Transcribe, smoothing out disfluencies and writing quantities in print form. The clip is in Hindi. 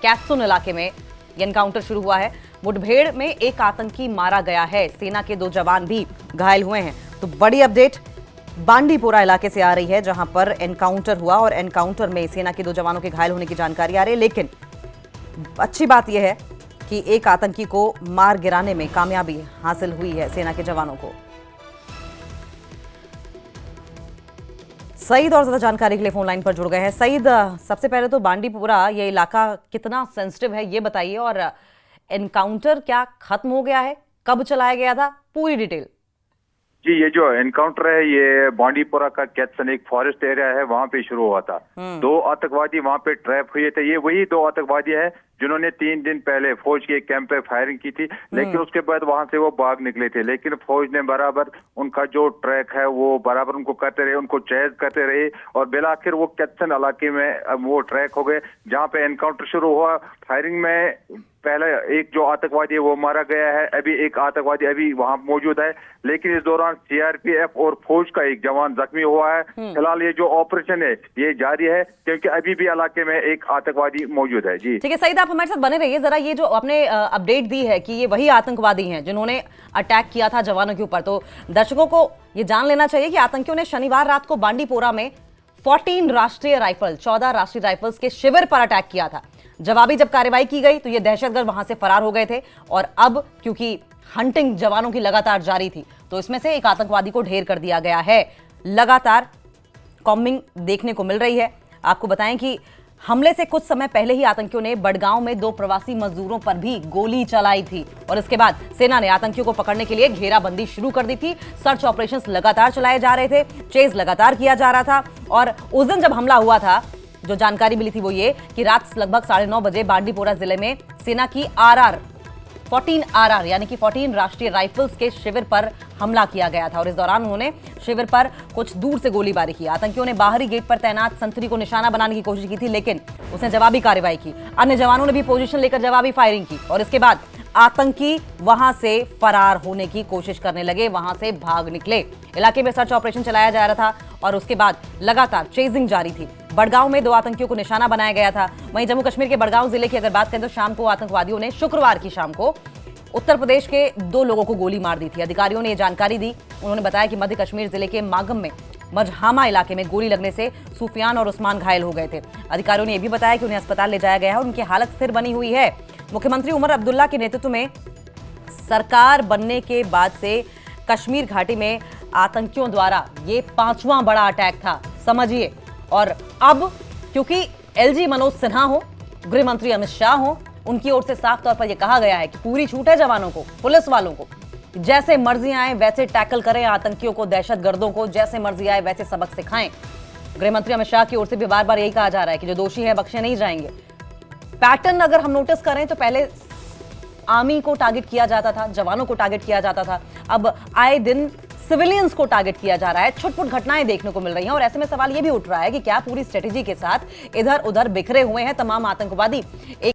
कैथसुन इलाके में यह एनकाउंटर शुरू हुआ है। मुठभेड़ में एक आतंकी मारा गया है, सेना के 2 जवान भी घायल हुए हैं। तो बड़ी अपडेट बांडीपोरा इलाके से आ रही है, जहां पर एनकाउंटर हुआ और एनकाउंटर में सेना के 2 जवानों के घायल होने की जानकारी आ रही है। लेकिन अच्छी बात यह है कि एक आतंकी को मार गिराने में कामयाबी हासिल हुई है सेना के जवानों को। सईद और ज्यादा जानकारी के लिए फोन लाइन पर जुड़ गए हैं। सईद, सबसे पहले तो बांडीपोरा ये इलाका कितना सेंसिटिव है ये बताइए, और एनकाउंटर क्या खत्म हो गया है, कब चलाया गया था, पूरी डिटेल। जी, ये जो एनकाउंटर है ये बांडीपोरा का कैथसन एक फॉरेस्ट एरिया है, वहां पे शुरू हुआ था। 2 आतंकवादी वहां पे ट्रैप हुए थे। ये वही 2 आतंकवादी है जिन्होंने 3 दिन पहले फौज के एक कैंप पे फायरिंग की थी, लेकिन उसके बाद वहां से वो भाग निकले थे। लेकिन फौज ने बराबर उनका जो ट्रैक है वो बराबर उनको करते रहे, उनको चेज करते रहे, और बिलाखिर वो कैथसन इलाके में वो ट्रैक हो गए जहाँ पे एनकाउंटर शुरू हुआ। फायरिंग में पहले एक जो आतंकवादी है वो मारा गया है, अभी एक आतंकवादी अभी वहां मौजूद है, लेकिन इस दौरान सीआरपीएफ और फौज का एक जवान जख्मी हुआ है। फिलहाल ये जो ऑपरेशन है ये जारी है, क्योंकि अभी भी इलाके में एक आतंकवादी मौजूद है। जी ठीक है सईद, आप हमारे साथ बने रहिए जरा। ये जो आपने अपडेट दी है कि ये वही आतंकवादी हैं जिन्होंने अटैक किया था जवानों के ऊपर, तो दर्शकों को ये जान लेना चाहिए कि आतंकियों ने शनिवार रात को बांडीपोरा में 14 राष्ट्रीय राइफल 14 राष्ट्रीय राइफल्स के शिविर पर अटैक किया था। जवाबी जब कार्रवाई की गई तो ये दहशतगर्द वहां से फरार हो गए थे, और अब क्योंकि हंटिंग जवानों की लगातार जारी थी तो इसमें से एक आतंकवादी को ढेर कर दिया गया है। लगातार कॉम्बिंग देखने को मिल रही है। आपको बताएं कि हमले से कुछ समय पहले ही आतंकियों ने बड़गांव में 2 प्रवासी मजदूरों पर भी गोली चलाई थी, और इसके बाद सेना ने आतंकियों को पकड़ने के लिए घेराबंदी शुरू कर दी थी। सर्च ऑपरेशंस लगातार चलाए जा रहे थे, चेज लगातार किया जा रहा था। और उस दिन जब हमला हुआ था, जो जानकारी मिली थी वो ये कि रात लगभग 9:30 बजे बांडीपोरा जिले में सेना की 14 आरआर यानी कि 14 राष्ट्रीय राइफल्स के शिविर पर हमला किया गया था, और इस दौरान उन्होंने शिविर पर कुछ दूर से गोलीबारी की। आतंकियों ने बाहरी गेट पर तैनात संतरी को निशाना बनाने की कोशिश की थी, लेकिन उसने जवाबी कार्रवाई की। अन्य जवानों ने भी पोजीशन लेकर जवाबी फायरिंग की, और इसके बाद आतंकी वहां से फरार होने की कोशिश करने लगे, वहां से भाग निकले। इलाके में सर्च ऑपरेशन चलाया जा रहा था, और उसके बाद लगातार चेजिंग जारी थी। बड़गांव में 2 आतंकियों को निशाना बनाया गया था। वहीं जम्मू कश्मीर के बड़गांव जिले की अगर बात करें तो शाम को आतंकवादियों ने शुक्रवार की शाम को उत्तर प्रदेश के 2 लोगों को गोली मार दी थी। अधिकारियों ने यह जानकारी दी। उन्होंने बताया कि मध्य कश्मीर जिले के मागम में मजहामा इलाके में गोली लगने से सुफियान और उस्मान घायल हो गए थे। अधिकारियों ने यह भी बताया कि उन्हें अस्पताल ले जाया गया है और उनकी हालत स्थिर बनी हुई है। मुख्यमंत्री उमर अब्दुल्ला के नेतृत्व में सरकार बनने के बाद से कश्मीर घाटी में आतंकियों द्वारा ये 5वां बड़ा अटैक था, समझिए। और अब क्योंकि एलजी मनोज सिन्हा हो, गृह मंत्री अमित शाह हो, उनकी ओर से साफ तौर पर यह कहा गया है कि पूरी छूट है जवानों को, पुलिस वालों को, जैसे मर्जी आए वैसे टैकल करें आतंकियों को, दहशतगर्दों को, जैसे मर्जी आए वैसे सबक सिखाएं। गृह मंत्री अमित शाह की ओर से भी बार बार यही कहा जा रहा है कि जो दोषी है बख्शे नहीं जाएंगे। पैटर्न अगर हम नोटिस करें तो पहले आर्मी को टारगेट किया जाता था, जवानों को टारगेट किया जाता था, अब आए दिन सिविलियंस को टारगेट किया जा रहा है। छुटपुट घटनाएं देखने को मिल रही हैं, और ऐसे में सवाल यह भी उठ रहा है कि क्या पूरी स्ट्रेटेजी के साथ इधर उधर बिखरे हुए हैं तमाम आतंकवादी।